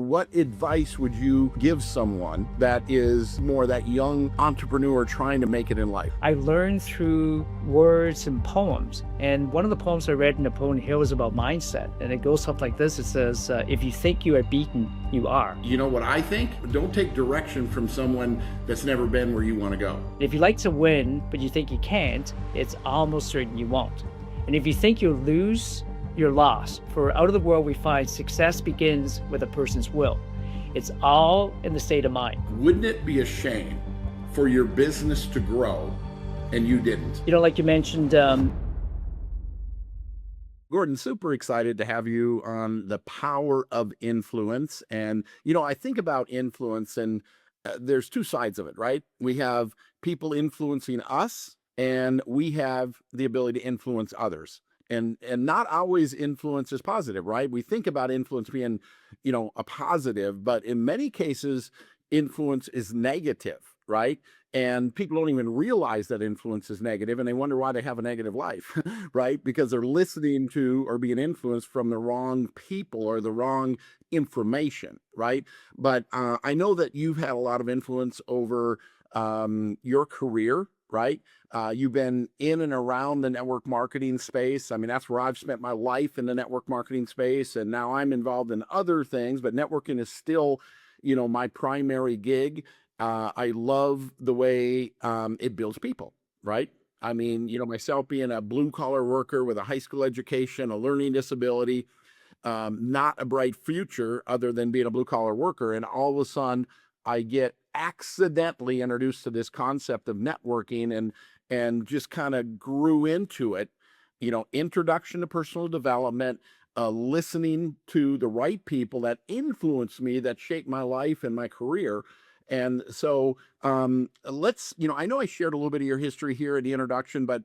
what advice would you give someone that is more that young entrepreneur trying to make it in life? I learned through words and poems. And one of the poems I read in Napoleon Hill is about mindset. And it goes something like this. It says, if you think you are beaten, you are. You know what I think? Don't take direction from someone that's never been where you want to go. If you like to win, but you think you can't, it's almost certain you won't. And if you think you'll lose, you're lost. For out of the world, we find success begins with a person's will. It's all in the state of mind. Wouldn't it be a shame for your business to grow and you didn't? Like you mentioned, Gordon, super excited to have you on the power of influence. And, I think about influence and there's two sides of it, right? We have people influencing us and we have the ability to influence others. And not always influence is positive, right? We think about influence being, a positive, but in many cases, influence is negative, right? And people don't even realize that influence is negative and they wonder why they have a negative life, right? Because they're listening to or being influenced from the wrong people or the wrong information, right? But I know that you've had a lot of influence over your career, right? You've been in and around the network marketing space. I mean, that's where I've spent my life, in the network marketing space. And now I'm involved in other things, but networking is still, my primary gig. I love the way it builds people, right? I mean, myself being a blue collar worker with a high school education, a learning disability, not a bright future other than being a blue collar worker. And all of a sudden, I get accidentally introduced to this concept of networking and just kind of grew into it. Introduction to personal development, listening to the right people that influenced me, that shaped my life and my career. And so let's, I know I shared a little bit of your history here in the introduction, but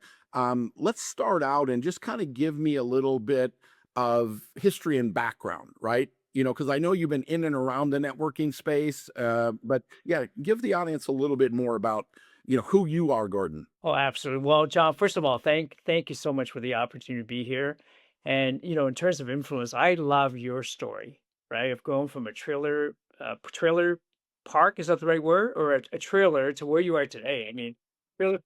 let's start out and just kind of give me a little bit of history and background, right? Because I know you've been in and around the networking space, but yeah, give the audience a little bit more about, who you are, Gordon. oh, absolutely. Well, John, first of all, thank you so much for the opportunity to be here. And in terms of influence, I love your story, right? Of going from a trailer park, is that the right word, or a trailer to where you are today. I mean, really,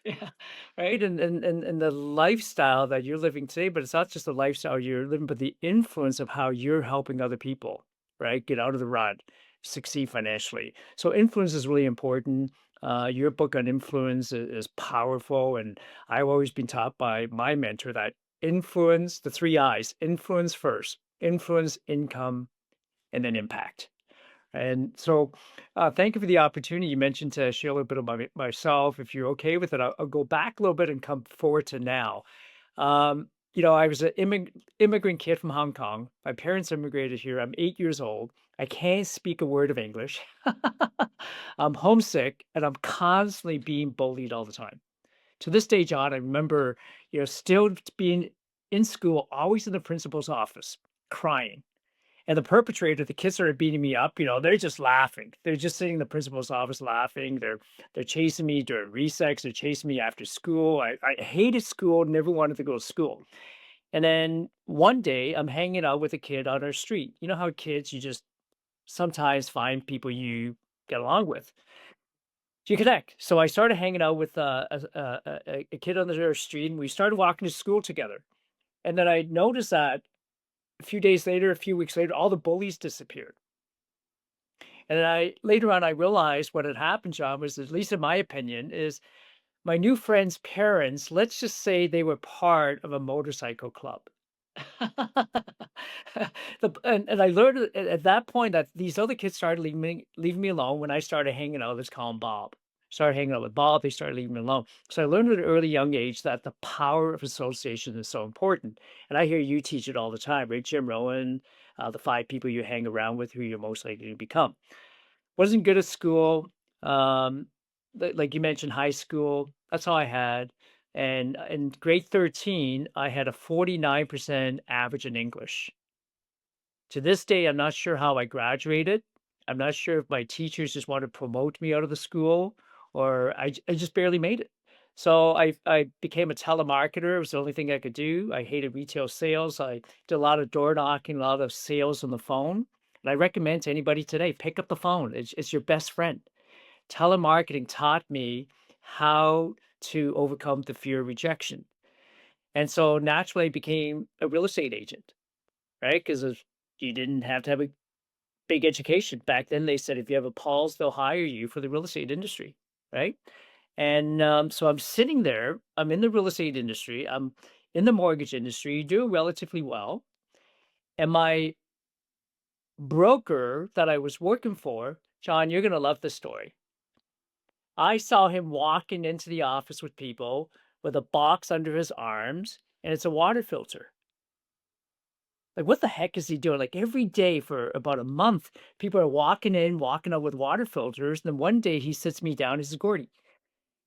yeah, right. And the lifestyle that you're living today, but it's not just the lifestyle you're living, but the influence of how you're helping other people, right? Get out of the rut, succeed financially. So influence is really important. Your book on influence is powerful. And I've always been taught by my mentor that influence, the three I's: influence first, influence, income, and then impact. And so, thank you for the opportunity. You mentioned to share a little bit about myself. If you're okay with it, I'll go back a little bit and come forward to now. I was an immigrant kid from Hong Kong. My parents immigrated here. I'm 8 years old. I can't speak a word of English. I'm homesick, and I'm constantly being bullied all the time. To this day, John, I remember, still being in school, always in the principal's office, crying. And the perpetrator, the kids started beating me up, they're just laughing. They're just sitting in the principal's office laughing. They're chasing me during recess. They're chasing me after school. I hated school, never wanted to go to school. And then one day I'm hanging out with a kid on our street. You know how kids, you just sometimes find people you get along with. You connect. So I started hanging out with a kid on the street, and we started walking to school together. And then I noticed that a few days later, a few weeks later, all the bullies disappeared. And then later on, I realized what had happened, John, was, at least in my opinion, is my new friend's parents, let's just say they were part of a motorcycle club. And I learned at that point that these other kids started leaving me alone when I started hanging out. Let's call him Bob. Started hanging out with Bob. They started leaving me alone. So I learned at an early young age that the power of association is so important. And I hear you teach it all the time, right? Jim Rohn, the 5 people you hang around with, who you're most likely to become. Wasn't good at school. Um, like you mentioned, high school. That's all I had. And in grade 13, I had a 49% average in English. To this day, I'm not sure how I graduated. I'm not sure if my teachers just wanted to promote me out of the school, or I just barely made it. So I became a telemarketer. It was the only thing I could do. I hated retail sales. I did a lot of door knocking, a lot of sales on the phone. And I recommend to anybody today, pick up the phone. It's your best friend. Telemarketing taught me how to overcome the fear of rejection. And so naturally I became a real estate agent, right? Because you didn't have to have a big education. Back then they said if you have a Pulse, they'll hire you for the real estate industry, right? And so I'm sitting there, I'm in the real estate industry, I'm in the mortgage industry, doing relatively well. And my broker that I was working for, John, you're going to love this story. I saw him walking into the office with people with a box under his arms, and it's a water filter. Like, what the heck is he doing? Like, every day for about a month, people are walking in, walking out with water filters. And then one day he sits me down. He says, Gordy,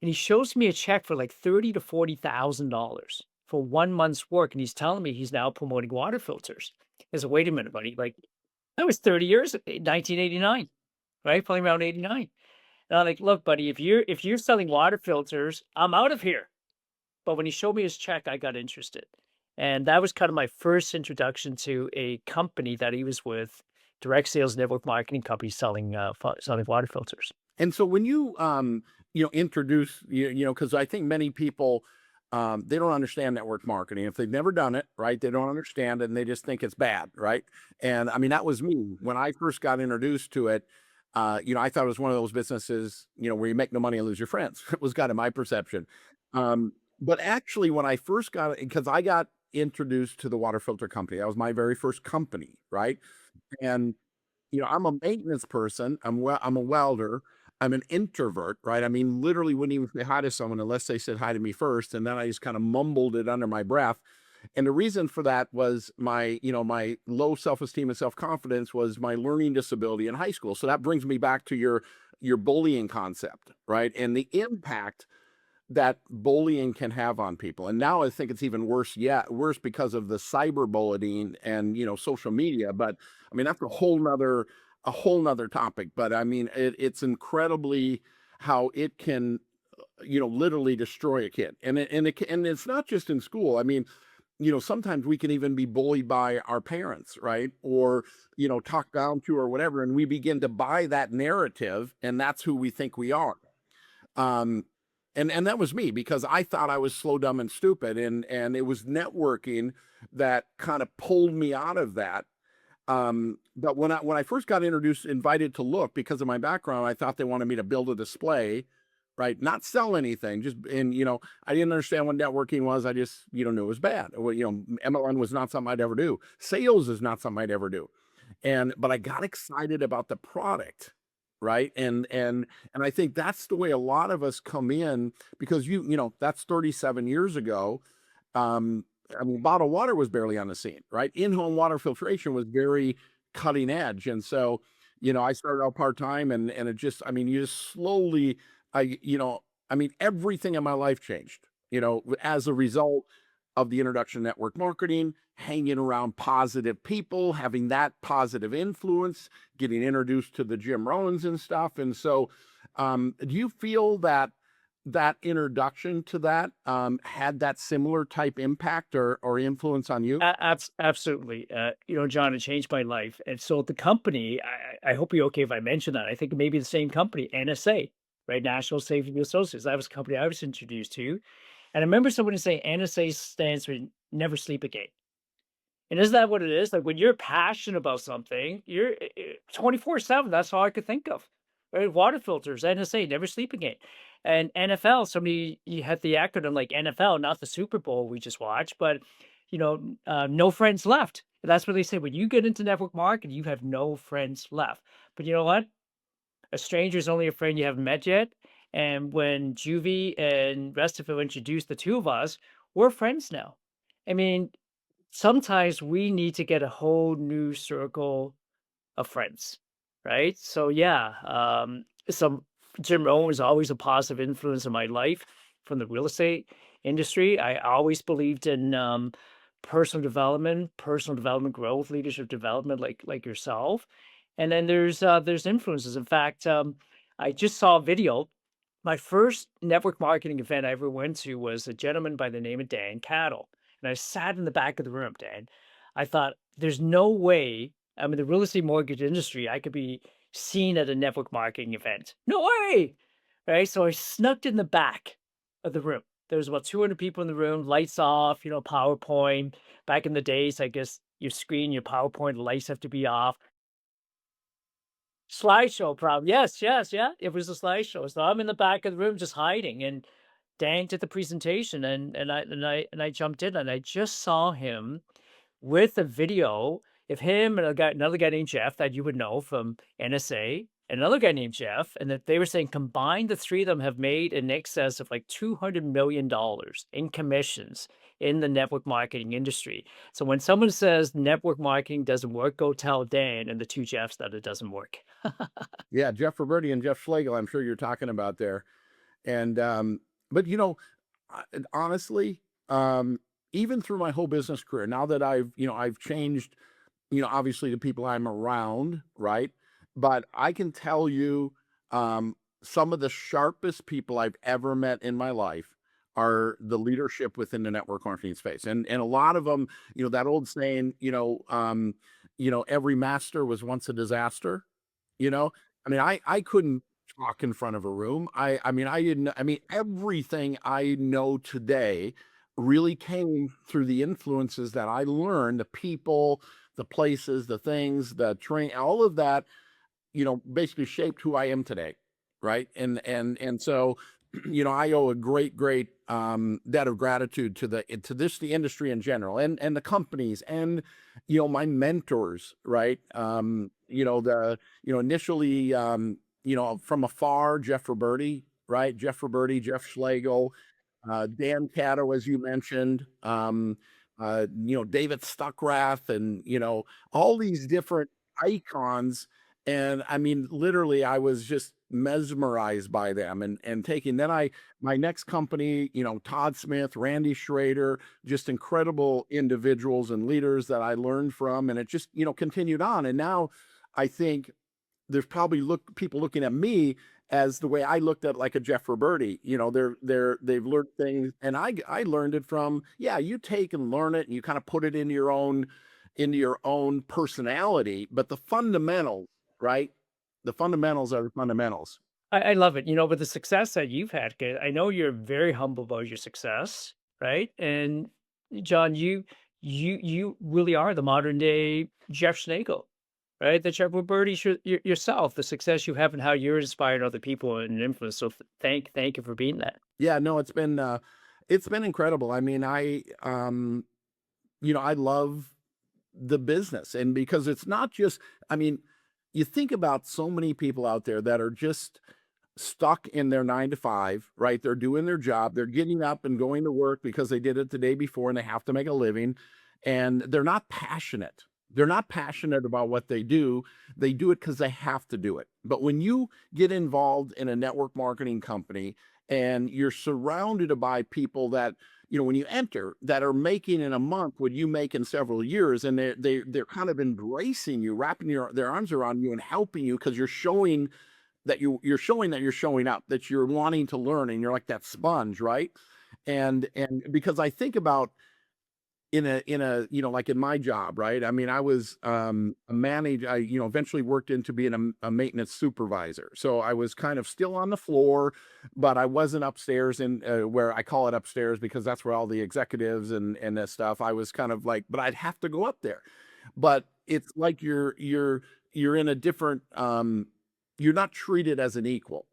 and he shows me a check for like 30 to $40,000 for 1 month's work. And he's telling me he's now promoting water filters. I said, wait a minute, buddy. Like, that was 30 years, 1989, right? Probably around 89. And I'm like, look, buddy, if you're selling water filters, I'm out of here. But when he showed me his check, I got interested. And that was kind of my first introduction to a company that he was with, direct sales network marketing company selling selling water filters. And so when you introduce because I think many people they don't understand network marketing if they've never done it, right? They don't understand it and they just think it's bad, right? And I mean that was me when I first got introduced to it. I thought it was one of those businesses, where you make no money and lose your friends. It was kind of my perception. But actually, when I first got it, because I got introduced to the water filter company, that was my very first company, right? And I'm a maintenance person. I'm a welder. I'm an introvert, right? I mean, literally wouldn't even say hi to someone unless they said hi to me first, and then I just kind of mumbled it under my breath. And the reason for that was my low self-esteem and self-confidence was my learning disability in high school. So that brings me back to your bullying concept, right? And the impact that bullying can have on people. And now I think it's even worse yet, worse because of the cyberbullying and social media. But I mean, that's a whole nother topic. But I mean, it's incredibly how it can literally destroy a kid. And it's not just in school. I mean, sometimes we can even be bullied by our parents, right? Or talked down to or whatever, and we begin to buy that narrative, and that's who we think we are. Um, and that was me because I thought I was slow, dumb, and stupid, and it was networking that kind of pulled me out of that. But when I first got invited to look because of my background, I thought they wanted me to build a display, right? Not sell anything. Just and I didn't understand what networking was. I just knew it was bad. Well, MLN was not something I'd ever do. Sales is not something I'd ever do. But I got excited about the product, right? And I think that's the way a lot of us come in because that's 37 years ago. I mean, bottled water was barely on the scene, right? In-home water filtration was very cutting edge. And so, I started out part-time and it just, I mean, you just slowly, I mean, everything in my life changed, as a result of the introduction of network marketing, hanging around positive people, having that positive influence, getting introduced to the Jim Rohns and stuff. And so, do you feel that introduction to that had that similar type impact or influence on you? Absolutely. John, it changed my life. And so the company, I hope you're okay if I mention that. I think it may be the same company, NSA, right? National Safety Associates. That was a company I was introduced to. And I remember someone saying NSA stands for Never Sleep Again. And isn't that what it is? Like when you're passionate about something, you're 24/7. That's all I could think of. Right? Water filters, NSA, never sleep again. And NFL, somebody you had the acronym like NFL, not the Super Bowl we just watched, but no friends left. That's what they say. When you get into network marketing, you have no friends left. But you know what? A stranger is only a friend you haven't met yet. And when Juvie and rest of it introduced the two of us, we're friends now. I mean, sometimes we need to get a whole new circle of friends, right? So yeah, some Jim Rohn was always a positive influence in my life from the real estate industry. I always believed in personal development growth, leadership development, like yourself. And then there's influences. In fact, I just saw a video My first network marketing event I ever went to was a gentleman by the name of Dan Cattle. And I sat in the back of the room, Dan. I thought, there's no way I'm in the real estate mortgage industry. I could be seen at a network marketing event. No way. Right. So I snuck in the back of the room. There was about 200 people in the room, lights off, PowerPoint. Back in the days, I guess your screen, your PowerPoint lights have to be off. Slideshow problem. Yes, yes, yeah. It was a slideshow. So I'm in the back of the room just hiding, and Dan did the presentation, and I jumped in, and I just saw him with a video of him and another guy named Jeff that you would know from NSA, and another guy named Jeff, and that they were saying combined the three of them have made in excess of like $200 million in commissions in the network marketing industry. So when someone says network marketing doesn't work, go tell Dan and the two Jeffs that it doesn't work. Yeah, Jeff Roberti and Jeff Schlegel, I'm sure you're talking about there. And but honestly, um, even through my whole business career, now that I've changed, obviously the people I'm around, right? But I can tell you, some of the sharpest people I've ever met in my life are the leadership within the network marketing space. And a lot of them, that old saying, every master was once a disaster, you know? I mean, I couldn't talk in front of a room. I mean, I didn't I mean, everything I know today really came through the influences that I learned, the people, the places, the things, the train, all of that, basically shaped who I am today, right? And so, I owe a great debt of gratitude to the industry in general, and the companies, and my mentors, right? Initially, from afar, Jeff Roberti, right? Jeff Roberti, Jeff Schlegel, Dan Cato, as you mentioned, David Stuckrath, and all these different icons. And I mean, literally, I was just mesmerized by them, and taking. Then my next company, Todd Smith, Randy Schrader, just incredible individuals and leaders that I learned from, and it just continued on. And now, I think there's probably people looking at me as the way I looked at like a Jeff Roberti. They've learned things, and I learned it from, yeah, you take and learn it and you kind of put it into your own personality, but the fundamentals, right? The fundamentals are the fundamentals. I love it, but the success that you've had, 'kay, I know you're very humble about your success, right? And John, you really are the modern day Jeff Schnegle, right? The Jeff Roberti yourself, the success you have and how you're inspiring other people and influence. So thank you for being that. Yeah, no, it's been incredible. I mean, I love the business, and because it's not just, I mean, you think about so many people out there that are just stuck in their 9 to 5, right? They're doing their job, they're getting up and going to work because they did it the day before and they have to make a living, and they're not passionate. They're not passionate about what they do. They do it because they have to do it. But when you get involved in a network marketing company and you're surrounded by people that, when you enter, that are making in a month what you make in several years, and they're kind of embracing you, wrapping their arms around you and helping you, because you're showing that you're showing up, that you're wanting to learn, and you're like that sponge, right? And because I think about, in a like in my job, right? I mean, I was a manager. I eventually worked into being a maintenance supervisor, so I was kind of still on the floor, but I wasn't upstairs, in where I call it upstairs because that's where all the executives and that stuff. I was kind of like, but I'd have to go up there. But it's like you're in a different, you're not treated as an equal,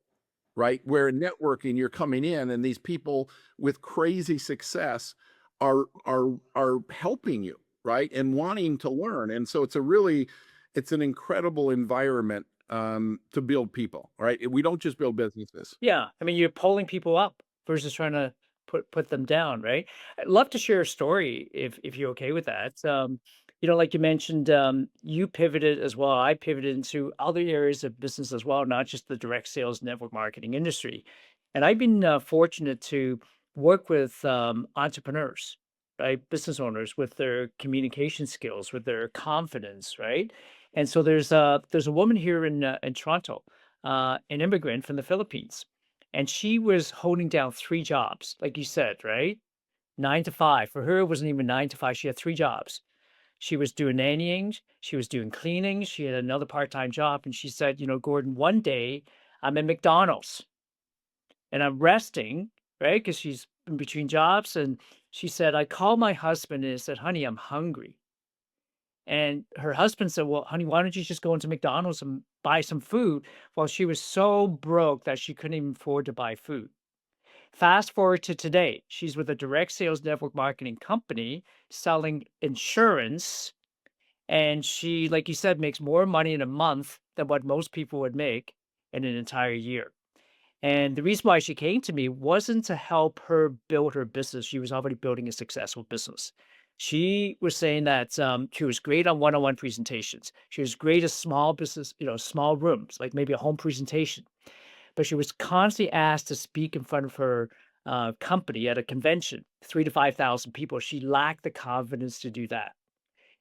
right? Where in networking, you're coming in, and these people with crazy success are helping you, right? And wanting to learn. And so it's an incredible environment, to build people, right? We don't just build businesses. Yeah, I mean, you're pulling people up versus trying to put them down, right? I'd love to share a story if you're okay with that. Like you mentioned, you pivoted as well. I pivoted into other areas of business as well, not just the direct sales network marketing industry. And I've been fortunate to work with entrepreneurs, right, business owners with their communication skills, with their confidence, right. And so there's a woman here in Toronto, an immigrant from the Philippines. and she was holding down 3 jobs, like you said, right? 9 to 5. For her, it wasn't even 9 to 5, she had 3 jobs. She was doing nannying, she was doing cleaning, she had another part-time job, and she said, "You know, Gordon, one day I'm at McDonald's and I'm resting," right? Because she's in between jobs, and she said, "I called my husband and I said, 'Honey, I'm hungry.'" And her husband said, "Well, honey, why don't you just go into McDonald's and buy some food?" Well, she was so broke that she couldn't even afford to buy food. Fast forward to today, she's with a direct sales network marketing company selling insurance. And she, like you said, makes more money in a month than what most people would make in an entire year. And the reason why she came to me wasn't to help her build her business. She was already building a successful business. She was saying that she was great on one-on-one presentations. She was great at small business, small rooms, like maybe a home presentation. But she was constantly asked to speak in front of her company at a convention, 3 to 5,000 people. She lacked the confidence to do that.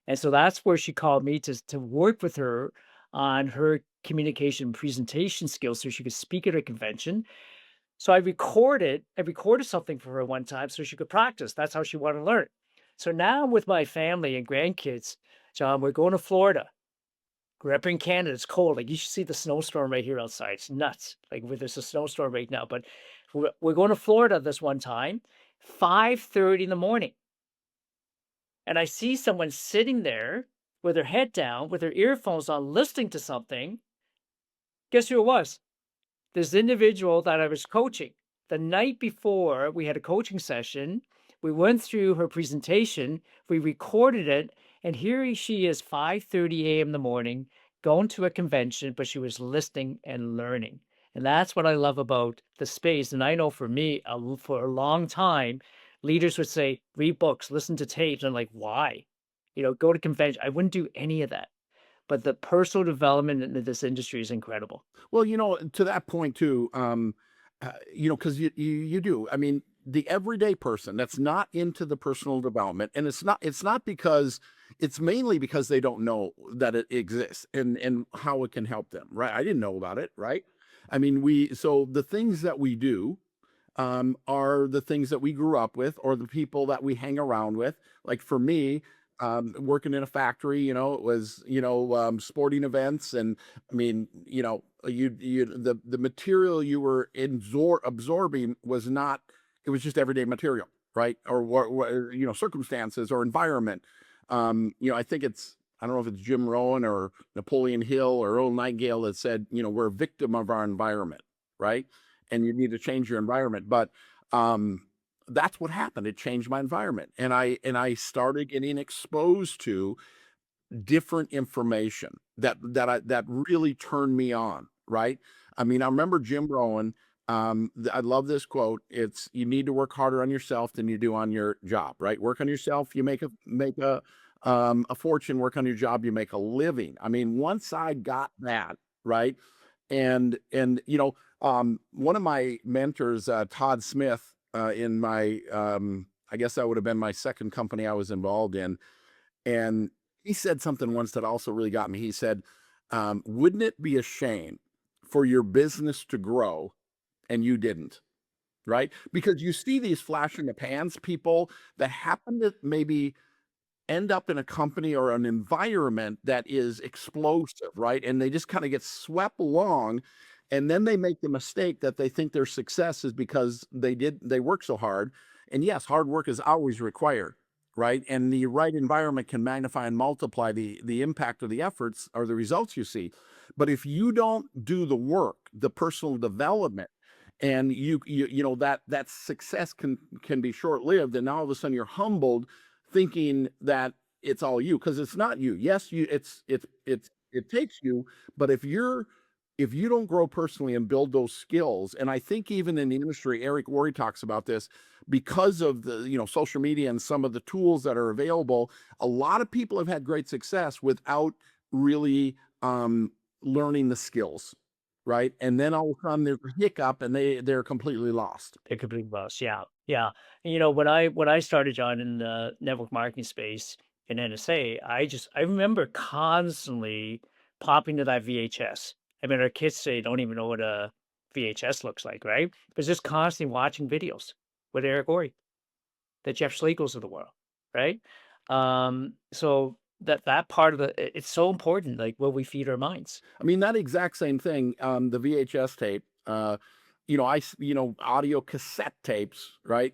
And so that's where she called me to work with her on her communication presentation skills so she could speak at a convention. So I recorded something for her one time so she could practice. That's how she wanted to learn. So now with my family and grandkids, John, we're going to Florida. We're up in Canada. It's cold. Like you should see the snowstorm right here outside. It's nuts. Like where there's a snowstorm right now. But we're going to Florida this one time, 5:30 in the morning. And I see someone sitting there with their head down, with their earphones on, listening to something. Guess who it was? This individual that I was coaching. The night before, we had a coaching session. We went through her presentation, we recorded it, and she is 5:30 a.m. in the morning, going to a convention, but she was listening and learning. And that's what I love about the space. And I know for me, for a long time, leaders would say, read books, listen to tapes. I'm like, why? Go to convention. I wouldn't do any of that. But the personal development in this industry is incredible. Well, to that point too, because you do. I mean, the everyday person that's not into the personal development, and it's not because it's mainly because they don't know that it exists and how it can help them, right? I didn't know about it, right? I mean, so the things that we do are the things that we grew up with or the people that we hang around with. Like for me, working in a factory, it was, sporting events. And I mean, the material you were absorbing was not, it was just everyday material, right? Or what, circumstances or environment. I think I don't know if it's Jim Rohn or Napoleon Hill or Earl Nightingale that said, we're a victim of our environment, right? And you need to change your environment. But that's what happened. It changed my environment, and I started getting exposed to different information that really turned me on. Right? I mean, I remember Jim Rohn. I love this quote. It's you need to work harder on yourself than you do on your job. Right? Work on yourself, you make a fortune. Work on your job, you make a living. I mean, once I got that right, and one of my mentors, Todd Smith, in my I guess that would have been my second company I was involved in, and he said something once that also really got me. He said, "Wouldn't it be a shame for your business to grow and you didn't?" Right? Because you see these flash in the pans people that happen to maybe end up in a company or an environment that is explosive, right? And they just kind of get swept along. And then they make the mistake that they think their success is because they work so hard. And yes, hard work is always required, right? And the right environment can magnify and multiply the impact of the efforts or the results you see. But if you don't do the work, the personal development, and that success can be short lived, and now all of a sudden you're humbled thinking that it's all you because it's not you. Yes, it takes you, but if you don't grow personally and build those skills, and I think even in the industry, Eric Worre talks about this because of the social media and some of the tools that are available. A lot of people have had great success without really learning the skills, right? And then all of a sudden there's a hiccup and they're completely lost. It could be both. Yeah, yeah. And, when I started, John, in the network marketing space in NSA, I remember constantly popping to that VHS. I mean, our kids say don't even know what a VHS looks like, right? But just constantly watching videos with Eric Worre, the Jeff Schlegels of the world, right? So that part of it's so important, like what we feed our minds. I mean, that exact same thing, the VHS tape, you know, audio cassette tapes, right?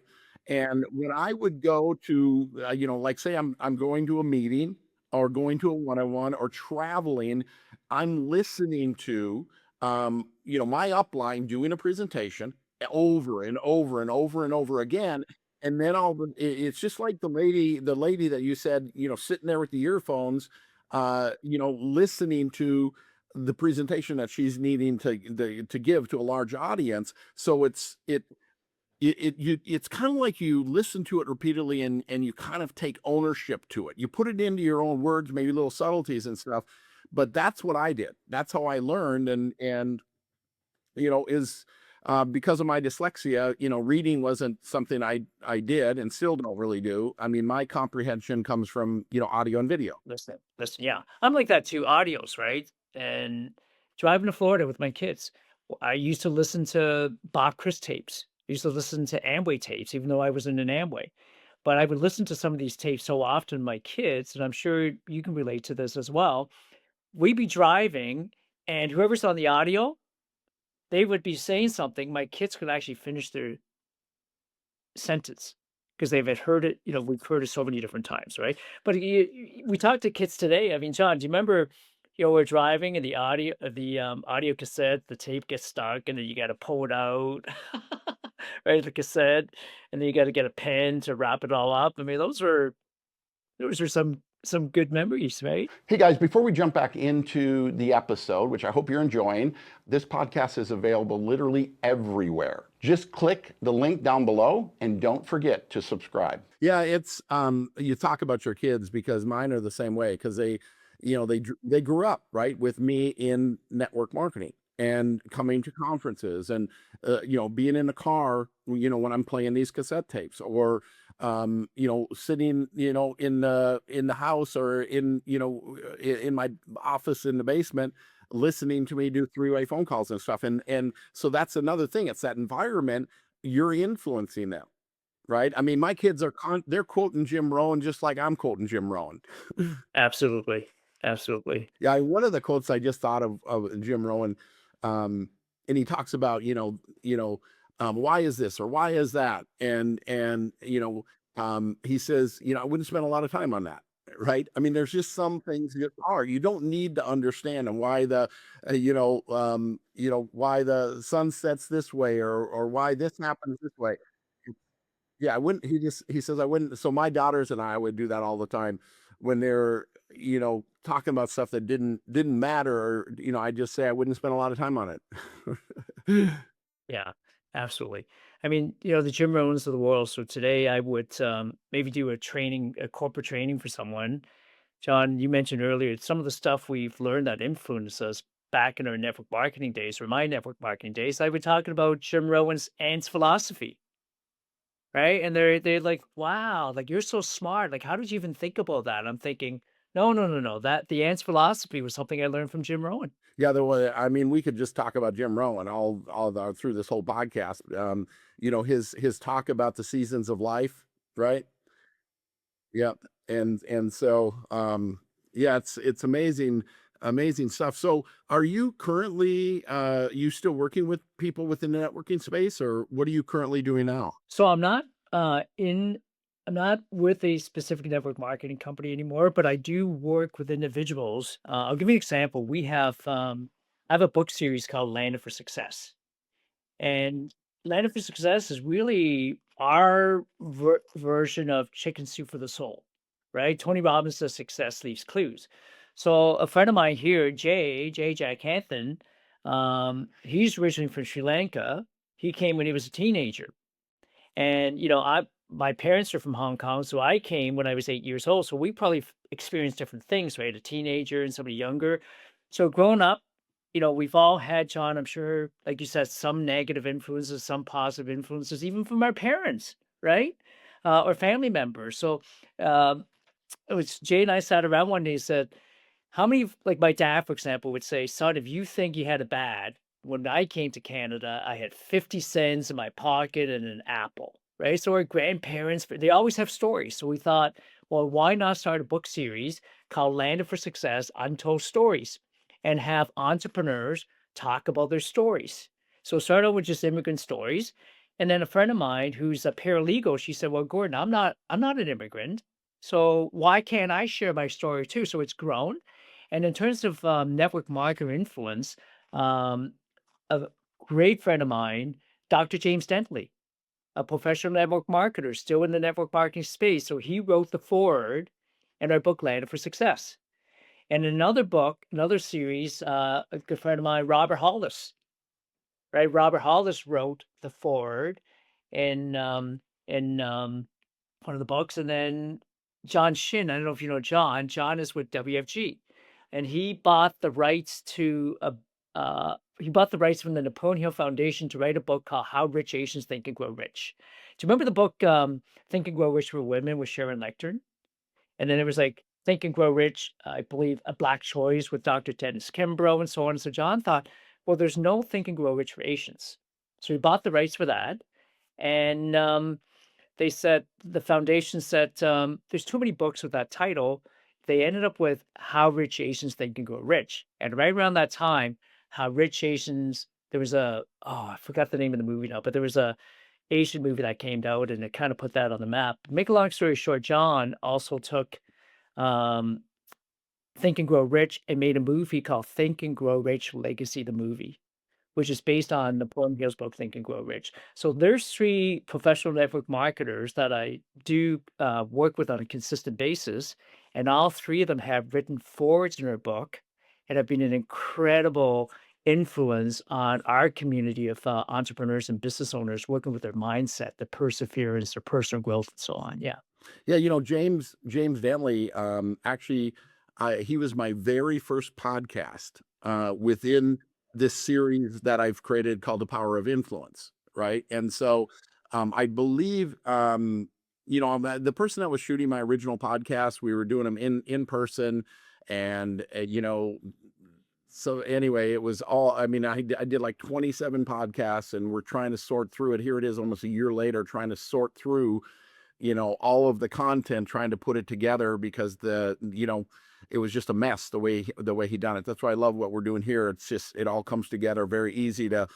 And when I would go to, you know, like say I'm going to a meeting or going to a one-on-one or traveling, I'm listening to, you know, my upline doing a presentation over and over and over and over again. And then it's just like the lady that you said, you know, sitting there with the earphones, you know, listening to the presentation that she's needing to give to a large audience. So it's kind of like you listen to it repeatedly and you kind of take ownership to it. You put it into your own words, maybe little subtleties and stuff. But that's what I did. That's how I learned. And you know, is because of my dyslexia, you know, reading wasn't something I did and still don't really do. I mean, my comprehension comes from, you know, audio and video. Listen, yeah. I'm like that too, audios, right? And driving to Florida with my kids, I used to listen to Bob Chris tapes. I used to listen to Amway tapes, even though I was in an Amway. But I would listen to some of these tapes so often, my kids, and I'm sure you can relate to this as well. We'd be driving, and whoever's on the audio, they would be saying something. My kids could actually finish their sentence because they've had heard it, we've heard it so many different times, right? But we talked to kids today. I mean, John, do you remember, we're driving and the audio cassette, the tape gets stuck and then you got to pull it out, right? The cassette, and then you got to get a pen to wrap it all up. I mean, those are some good memories, right? Hey guys, before we jump back into the episode, which I hope you're enjoying, this podcast is available literally everywhere. Just click the link down below and don't forget to subscribe. Yeah, it's you talk about your kids because mine are the same way because they, you know, they grew up, right, with me in network marketing and coming to conferences and you know, being in the car, you know, when I'm playing these cassette tapes or you know, sitting, you know, in the house or in, you know, in my office in the basement, listening to me do three-way phone calls and stuff. And so that's another thing. It's that environment you're influencing them, right? I mean, my kids are they're quoting Jim Rohn just like I'm quoting Jim Rohn. Absolutely. Absolutely. Yeah, one of the quotes I just thought of Jim Rohn, um, and he talks about, why is this or why is that? And you know, he says, you know, I wouldn't spend a lot of time on that. Right. I mean, there's just some things that are you don't need to understand and why why the sun sets this way or why this happens this way. Yeah, I wouldn't he says I wouldn't so my daughters and I would do that all the time when they're, you know, talking about stuff that didn't matter or, you know, I just say I wouldn't spend a lot of time on it. Yeah, absolutely. I mean, the Jim Rohns of the world. So today I would maybe do a corporate training for someone. John, you mentioned earlier some of the stuff we've learned that influenced us back in our network marketing days or my network marketing days. I was talking about Jim Rohn's Ants philosophy, right? And they're like, wow, like you're so smart. Like, how did you even think about that? And I'm thinking, no, no, no, no. That the Ants philosophy was something I learned from Jim Rohn. Yeah, there was I mean, we could just talk about Jim Rohn through this whole podcast. You know, his talk about the seasons of life, right? Yep. And so yeah, it's amazing stuff. So are you currently you still working with people within the networking space or what are you currently doing now? So I'm not with a specific network marketing company anymore, but I do work with individuals. I'll give you an example. I have a book series called Landed for Success. And Landed for Success is really our version of Chicken Soup for the Soul, right? Tony Robbins says success leaves clues. So a friend of mine here, Jay Jackanthan, he's originally from Sri Lanka. He came when he was a teenager. And, my parents are from Hong Kong, so I came when I was 8 years old. So we probably experienced different things, right? A teenager and somebody younger. So growing up, we've all had, John, I'm sure, like you said, some negative influences, some positive influences, even from our parents, right? Or family members. So it was Jay and I sat around one day and said, how many, like my dad, for example, would say, son, if you think you had it bad when I came to Canada, I had 50 cents in my pocket and an apple, right? So our grandparents, they always have stories. So we thought, well, why not start a book series called Landed for Success Untold Stories and have entrepreneurs talk about their stories? So start out with just immigrant stories. And then a friend of mine who's a paralegal, she said, well, Gordon, I'm not an immigrant. So why can't I share my story too? So it's grown. And in terms of network marketer influence, um, a great friend of mine, Dr. James Dentley, a professional network marketer, still in the network marketing space. So he wrote the foreword in our book, Landed for Success. And another book, another series, a good friend of mine, Robert Hollis, right? Robert Hollis wrote the foreword in one of the books, and then John Shin, I don't know if you know John. John is with WFG, and he bought the rights from the Napoleon Hill Foundation to write a book called How Rich Asians Think and Grow Rich. Do you remember the book Think and Grow Rich for Women with Sharon Lecter? And then it was like Think and Grow Rich, I believe, A Black Choice with Dr. Dennis Kimbrough and so on. So John thought, well, there's no Think and Grow Rich for Asians. So he bought the rights for that. And they said the foundation said there's too many books with that title. They ended up with How Rich Asians Think and Grow Rich. And right around that time, How Rich Asians, there was I forgot the name of the movie now, but there was a Asian movie that came out and it kind of put that on the map. Make a long story short, John also took um, Think and Grow Rich and made a movie called Think and Grow Rich Legacy, the movie, which is based on Napoleon Hill's book, Think and Grow Rich. So there's three professional network marketers that I do work with on a consistent basis. And all three of them have written forwards in their book and have been an incredible influence on our community of entrepreneurs and business owners working with their mindset, their perseverance, their personal growth, and so on. Yeah. Yeah, James Danley, actually, he was my very first podcast within this series that I've created called The Power of Influence, right? And so, I believe, the person that was shooting my original podcast, we were doing them in person, and so anyway, it was all. I mean, I did like 27 podcasts, and we're trying to sort through it. Here it is, almost a year later, trying to sort through all of the content, trying to put it together because it was just a mess the way he done it. That's why I love what we're doing here. It's just it all comes together very easy to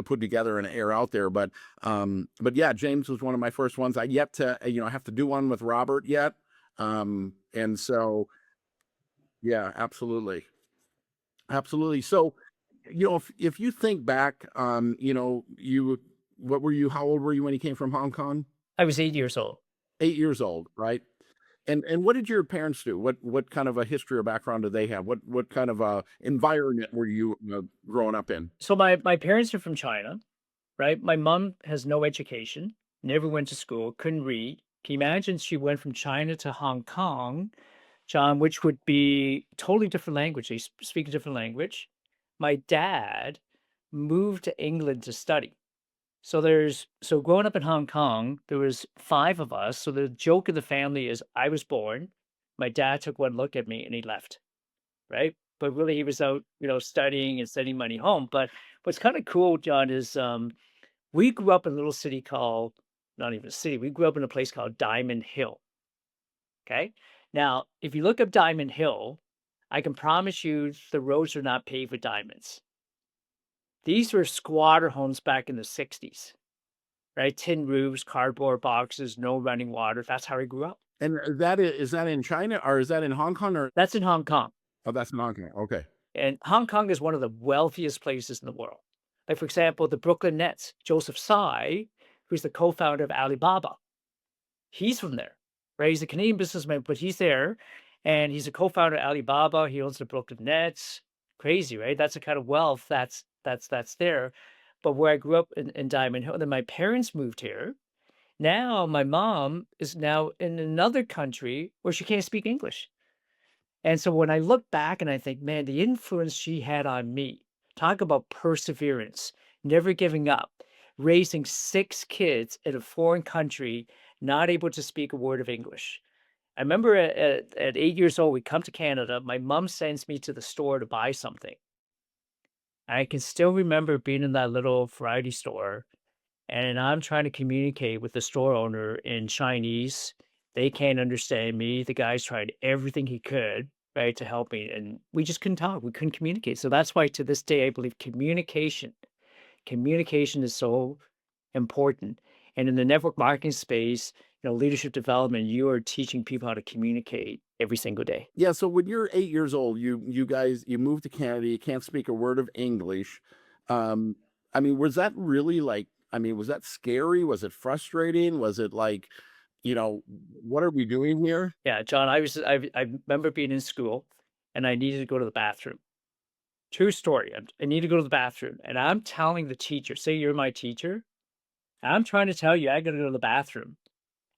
put together and air out there. But yeah, James was one of my first ones. I yet to have to do one with Robert yet. And so yeah, absolutely. Absolutely. So, if you think back, how old were you when you came from Hong Kong? I was 8 years old. 8 years old, right? And what did your parents do? What kind of a history or background do they have? What kind of a environment were you growing up in? So my parents are from China, right? My mom has no education, never went to school, couldn't read. Can you imagine she went from China to Hong Kong, John, which would be totally different language. They speak a different language. My dad moved to England to study. So growing up in Hong Kong, there was five of us. So the joke of the family is I was born, my dad took one look at me and he left, right? But really he was out, studying and sending money home. But what's kind of cool, John, is we grew up in a little city called, not even a city, we grew up in a place called Diamond Hill. Okay. Now, if you look up Diamond Hill, I can promise you the roads are not paved with diamonds. These were squatter homes back in the 60s, right? Tin roofs, cardboard boxes, no running water. That's how I grew up. And is that in China or is that in Hong Kong or That's in Hong Kong. oh, that's in Hong Kong. Okay. And Hong Kong is one of the wealthiest places in the world. Like, for example, the Brooklyn Nets, Joseph Tsai, who's the co founder of Alibaba, he's from there, right? He's a Canadian businessman, but he's there and he's a co-founder of Alibaba. He owns the Brooklyn Nets. Crazy, right? That's the kind of wealth that's there. But where I grew up in Diamond Hill, then my parents moved here. Now my mom is now in another country where she can't speak English. And so when I look back and I think, man, the influence she had on me, talk about perseverance, never giving up, raising six kids in a foreign country, not able to speak a word of English. I remember at 8 years old, we come to Canada. My mom sends me to the store to buy something. I can still remember being in that little variety store, and I'm trying to communicate with the store owner in Chinese. They can't understand me. The guy's tried everything he could, right, to help me, and we just couldn't talk. We couldn't communicate. So that's why to this day, I believe communication is so important. And in the network marketing space, leadership development, you are teaching people how to communicate every single day. Yeah, so when you're 8 years old, you guys you moved to Canada, you can't speak a word of English. Um, I mean, was that really like I mean, was that scary? Was it frustrating? Was it like, what are we doing here? Yeah, John, I remember being in school and I needed to go to the bathroom. True story. I need to go to the bathroom. And I'm telling the teacher, say you're my teacher, I'm trying to tell you I gotta go to the bathroom.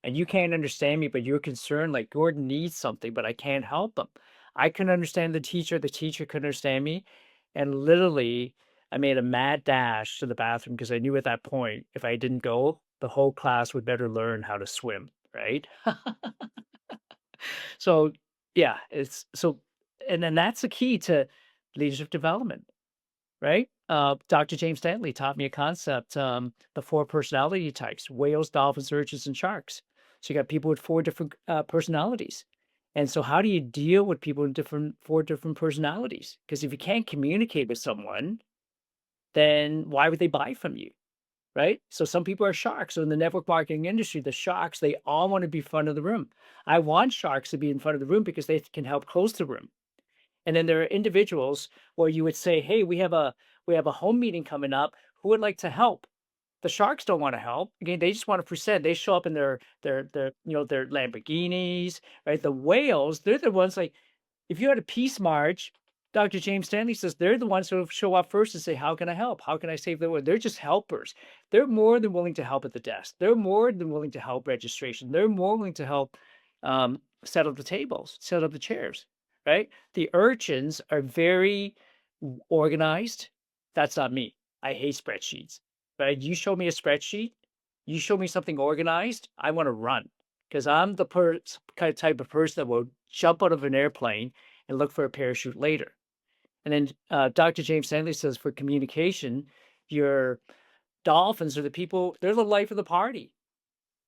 And you can't understand me, but you're concerned like Gordon needs something, but I can't help him. I couldn't understand the teacher couldn't understand me. And literally, I made a mad dash to the bathroom because I knew at that point, if I didn't go, the whole class would better learn how to swim, right? So, yeah, it's so, and then that's the key to leadership development, right? Dr. James Stanley taught me a concept, the four personality types: whales, dolphins, urchins, and sharks. So you got people with four different personalities. And so, how do you deal with people in four different personalities? Because if you can't communicate with someone, then why would they buy from you? Right? So some people are sharks. So in the network marketing industry, the sharks, they all want to be front of the room. I want sharks to be in front of the room because they can help close the room. And then there are individuals where you would say, "Hey, we have a home meeting coming up. Who would like to help?" The sharks don't want to help. Again, they just want to present. They show up in their Lamborghinis, right? The whales, they're the ones like if you had a peace march, Dr. James Stanley says they're the ones who show up first and say, "How can I help? How can I save the world?" They're just helpers. They're more than willing to help at the desk. They're more than willing to help registration. They're more willing to help set up the tables, set up the chairs, right? The urchins are very organized. That's not me. I hate spreadsheets, right? You show me a spreadsheet, you show me something organized, I want to run because I'm the kind of type of person that will jump out of an airplane and look for a parachute later. And then Dr. James Stanley says for communication, your dolphins are the people, they're the life of the party,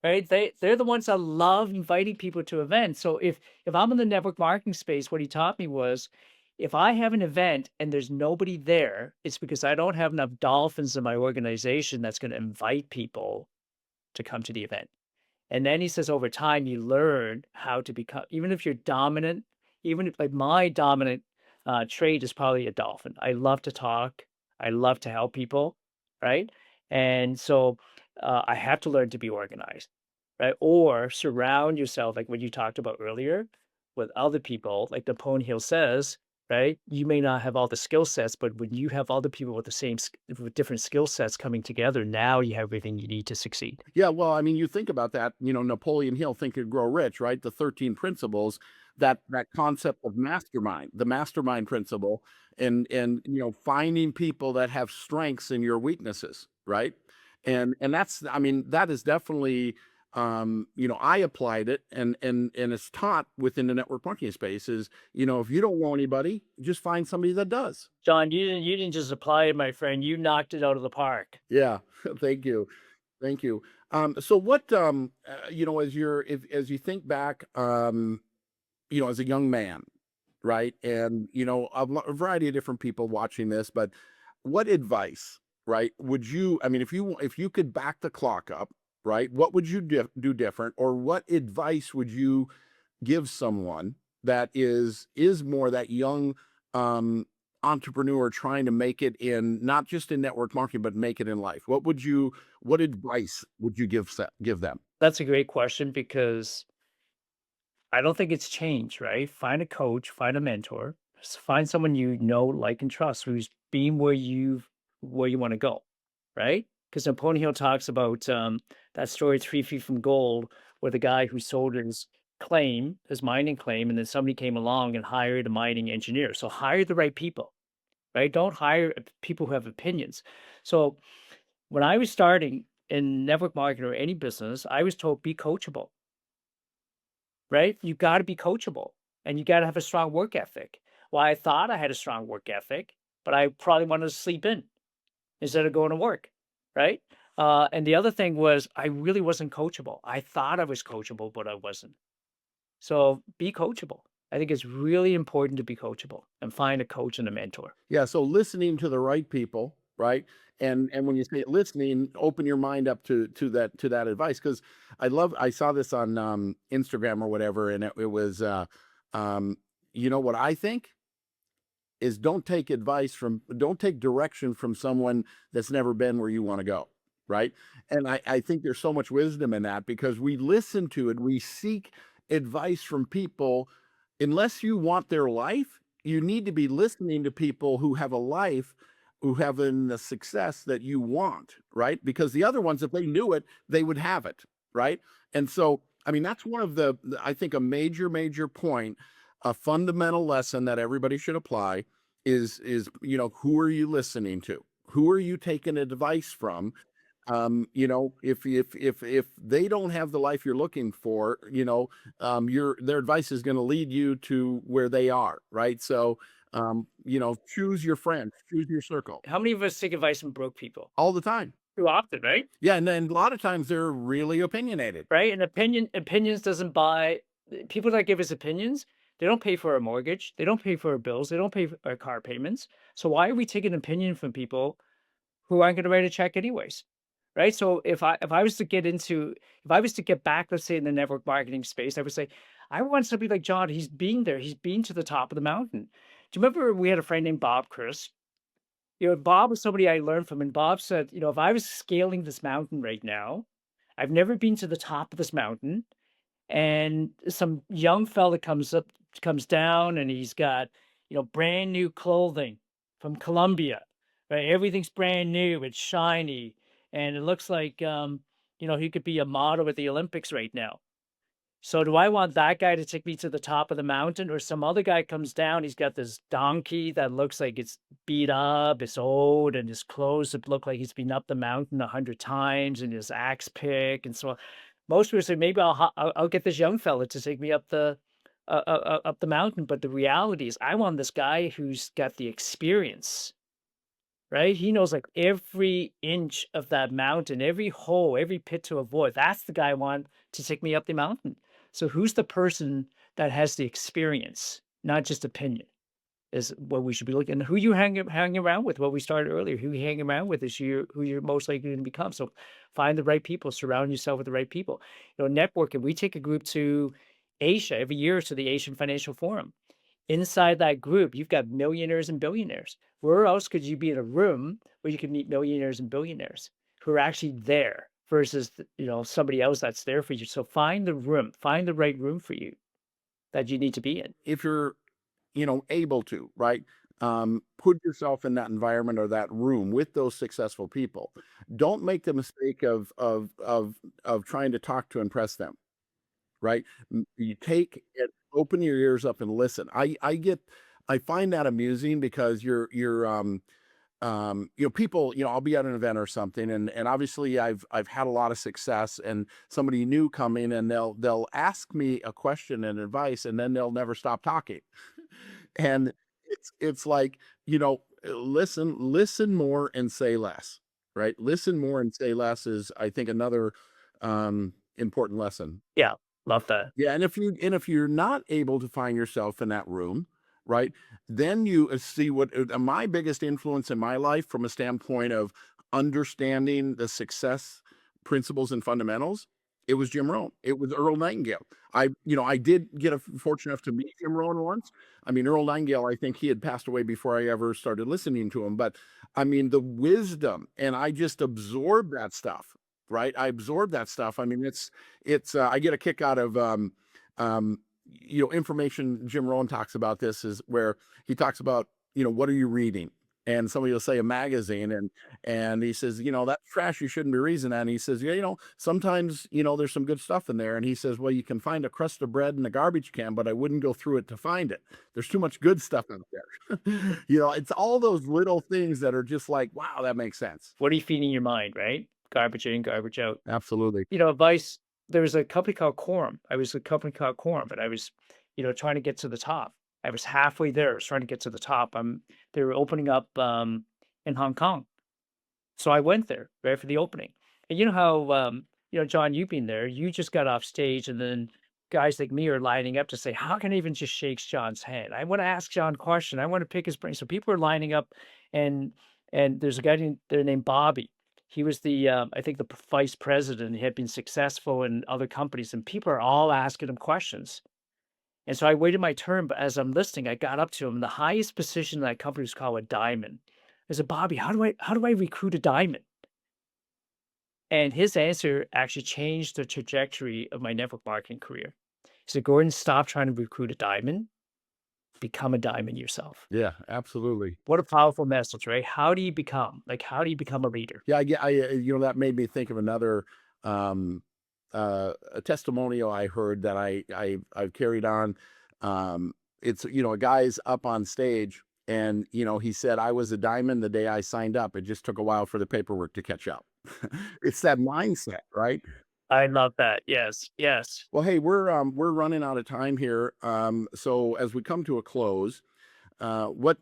right? They're the ones that love inviting people to events. So if I'm in the network marketing space, what he taught me was if I have an event and there's nobody there, it's because I don't have enough dolphins in my organization that's going to invite people to come to the event. And then he says over time, you learn how to become, even if you're dominant, even if like my dominant trait is probably a dolphin. I love to talk. I love to help people. Right. And so I have to learn to be organized. Right. Or surround yourself, like what you talked about earlier, with other people. Like Napoleon Hill says, right. You may not have all the skill sets, but when you have other people with the with different skill sets coming together, now you have everything you need to succeed. Yeah, well, I mean, you think about that, Napoleon Hill, Think and Grow Rich, right? The 13 principles, that concept of mastermind, the mastermind principle, and finding people that have strengths in your weaknesses, right? And that's, I mean, that is definitely, I applied it, and it's taught within the network marketing space is, if you don't know anybody, just find somebody that does. John, you didn't just apply it, my friend. You knocked it out of the park. Yeah, thank you. Thank you. So what, as you think back, as a young man, right? And, a variety of different people watching this, but what advice, right? I mean, if you could back the clock up, right? What would you do different, or what advice would you give someone that is more that young um entrepreneur trying to make it in not just in network marketing but make it in life? What advice would you give them? That's a great question because I don't think it's changed, right? Find a coach, find a mentor, find someone you know, like, and trust who's been where you want to go, right? Because Napoleon Hill talks about that story, 3 Feet from Gold, where the guy who sold his mining claim, and then somebody came along and hired a mining engineer. So hire the right people, right? Don't hire people who have opinions. So when I was starting in network marketing or any business, I was told be coachable, right? You got to be coachable and you got to have a strong work ethic. Well, I thought I had a strong work ethic, but I probably wanted to sleep in instead of going to work, right? And the other thing was I really wasn't coachable. I thought I was coachable, but I wasn't. So be coachable. I think it's really important to be coachable and find a coach and a mentor. Yeah, so listening to the right people, right? And when you say listening, open your mind up to that advice. Because I saw this on Instagram or whatever, and it was um, you know what I think is don't take direction from someone that's never been where you want to go, right? And I think there's so much wisdom in that because we listen to it, we seek advice from people. Unless you want their life, you need to be listening to people who have a life, who have the success that you want, right? Because the other ones, if they knew it, they would have it, right? And so I mean that's one of I think a major point, a fundamental lesson that everybody should apply is you know, who are you listening to? Who are you taking advice from? You know, if they don't have the life you're looking for, you know, your their advice is going to lead you to where they are, right? So, you know, choose your friends, choose your circle How many of us take advice from broke people? all the time. Too often, right? Yeah, and then a lot of times they're really opinionated. Right? And opinions doesn't buy people that give us opinions, they don't pay for our mortgage, they don't pay for our bills, they don't pay for our car payments. So why are we taking opinion from people who aren't gonna write a check anyways? Right? So if I was to if I was to get back, let's say in the network marketing space, I would say, I want somebody like John. He's been there, he's been to the top of the mountain. Do you remember we had a friend named Bob Chris? You know, Bob was somebody I learned from, and Bob said, you know, if I was scaling this mountain right now, I've never been to the top of this mountain, and some young fella comes down, and he's got, you know, brand new clothing from Colombia, right? Everything's brand new, it's shiny, and it looks like, you know, he could be a model at the Olympics right now. So do I want that guy to take me to the top of the mountain, or some other guy comes down, he's got this donkey that looks like it's beat up, it's old, and his clothes that look like he's been up the mountain 100 times, and his axe pick, and so on. Most people say, maybe I'll get this young fella to take me up the mountain, but the reality is I want this guy who's got the experience. Right? He knows, like, every inch of that mountain, every hole, every pit to avoid. That's the guy I want to take me up the mountain. So who's the person that has the experience, not just opinion, is what we should be looking. And who you hang around with, what we started earlier, who you hang around with is who you're most likely to become. So find the right people, surround yourself with the right people. You know, networking, we take a group to Asia every year to the Asian Financial Forum. Inside that group, you've got millionaires and billionaires. Where else could you be in a room where you can meet millionaires and billionaires who are actually there versus, you know, somebody else that's there for you? So find the room, find the right room for you that you need to be in. If you're, you know, able to, right? Put yourself in that environment or that room with those successful people. Don't make the mistake of trying to talk to impress them, right? You take it, open your ears up and listen. I find that amusing because you know, people, you know, I'll be at an event or something, and obviously I've had a lot of success, and somebody new coming, and they'll ask me a question and advice, and then they'll never stop talking. And it's like, you know, listen more and say less, right? Listen more and say less is, I think, another important lesson. Yeah, love that. Yeah, and if you're not able to find yourself in that room, right, then you see what my biggest influence in my life from a standpoint of understanding the success principles and fundamentals, it was Jim Rohn. It was Earl Nightingale. You know, I did get a fortunate enough to meet Jim Rohn once. I mean, Earl Nightingale, I think he had passed away before I ever started listening to him. But I mean, the wisdom, and I just absorbed that stuff, right? I absorbed that stuff. I mean, I get a kick out of um, you know, information. Jim Rohn talks about this is where he talks about, you know, what are you reading? And somebody will say a magazine, and he says, you know, that's trash. You shouldn't be reading that. And he says, yeah, you know, sometimes, you know, there's some good stuff in there. And he says, well, you can find a crust of bread in a garbage can, but I wouldn't go through it to find it. There's too much good stuff out there. You know, it's all those little things that are just like, wow, that makes sense. What are you feeding your mind, right? Garbage in, garbage out. Absolutely. You know, advice, there was a company called Quorum. I was a company called Quorum, but I was, you know, trying to get to the top. I was halfway there. I was trying to get to the top. They were opening up in Hong Kong. So I went there, right, for the opening. And you know how, John, you've been there. You just got off stage, and then guys like me are lining up to say, "How can I even just shake John's hand? I want to ask John a question. I want to pick his brain." So people are lining up, and there's a guy there named Bobby. He was I think, the vice president. He had been successful in other companies, and people are all asking him questions. And so I waited my turn, but as I'm listening, I got up to him. The highest position in that company is called a diamond. I said, "Bobby, how do I recruit a diamond?" And his answer actually changed the trajectory of my network marketing career. He said, "Gordon, stop trying to recruit a diamond, become a diamond yourself." Yeah, absolutely. What a powerful message, right? How do you become a leader? Yeah, I get that made me think of another, um, a testimonial I heard that I've carried on. It's, a guy's up on stage and, he said, "I was a diamond the day I signed up. It just took a while for the paperwork to catch up." It's that mindset, right? I love that. Yes, yes. Well, hey, we're running out of time here. So as we come to a close, what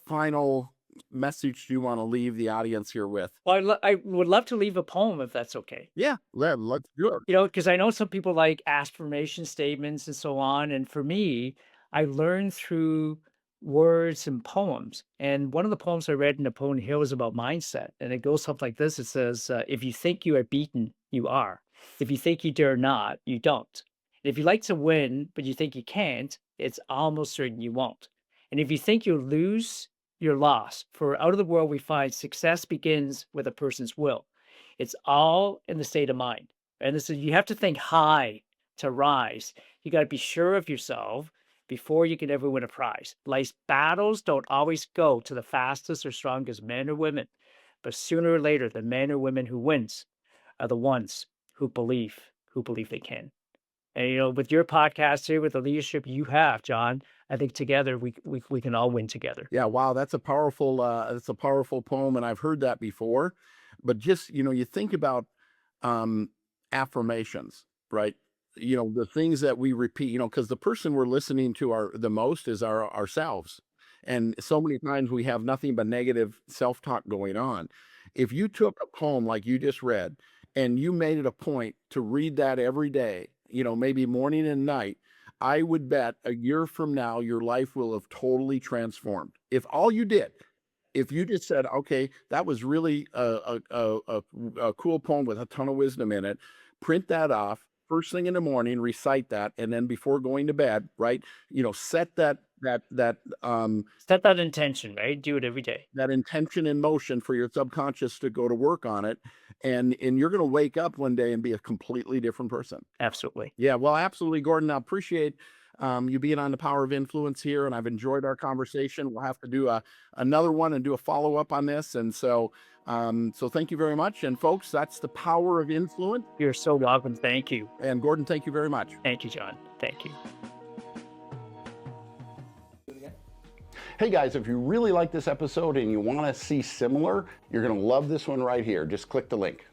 final message do you want to leave the audience here with? Well, I would love to leave a poem if that's okay. Yeah, let's do it. Because I know some people like affirmation statements and so on. And for me, I learned through words and poems. And one of the poems I read in Napoleon Hill is about mindset. And it goes something like this. It says, if you think you are beaten, you are. If you think you dare not, you don't. And if you like to win, but you think you can't, it's almost certain you won't. And if you think you'll lose, you're lost. For out of the world we find success begins with a person's will. It's all in the state of mind. And this is, you have to think high to rise. You got to be sure of yourself before you can ever win a prize. Life's battles don't always go to the fastest or strongest men or women, but sooner or later, the men or women who wins are the ones who believe they can. And with your podcast here, with the leadership you have, John, I think together we can all win together. Yeah, wow, that's a powerful poem, and I've heard that before. But just, you think about um affirmations, right? The things that we repeat, because the person we're listening to the most is ourselves. And so many times we have nothing but negative self-talk going on. If you took a poem like you just read and you made it a point to read that every day, maybe morning and night, I would bet a year from now, your life will have totally transformed. If you just said, "Okay, that was really a cool poem with a ton of wisdom in it," print that off first thing in the morning, recite that, and then before going to bed, right? Set Set that intention, right? Do it every day. that intention in motion for your subconscious to go to work on it, and you're going to wake up one day and be a completely different person. Absolutely. Yeah, well, absolutely, Gordon. I appreciate you being on the Power of Influence here, and I've enjoyed our conversation. We'll have to do another one and do a follow up on this. And so thank you very much. And folks, that's the Power of Influence. You're so welcome. Thank you. And Gordon, thank you very much. Thank you, John. Thank you. Hey guys, if you really like this episode and you want to see similar, you're going to love this one right here. Just click the link.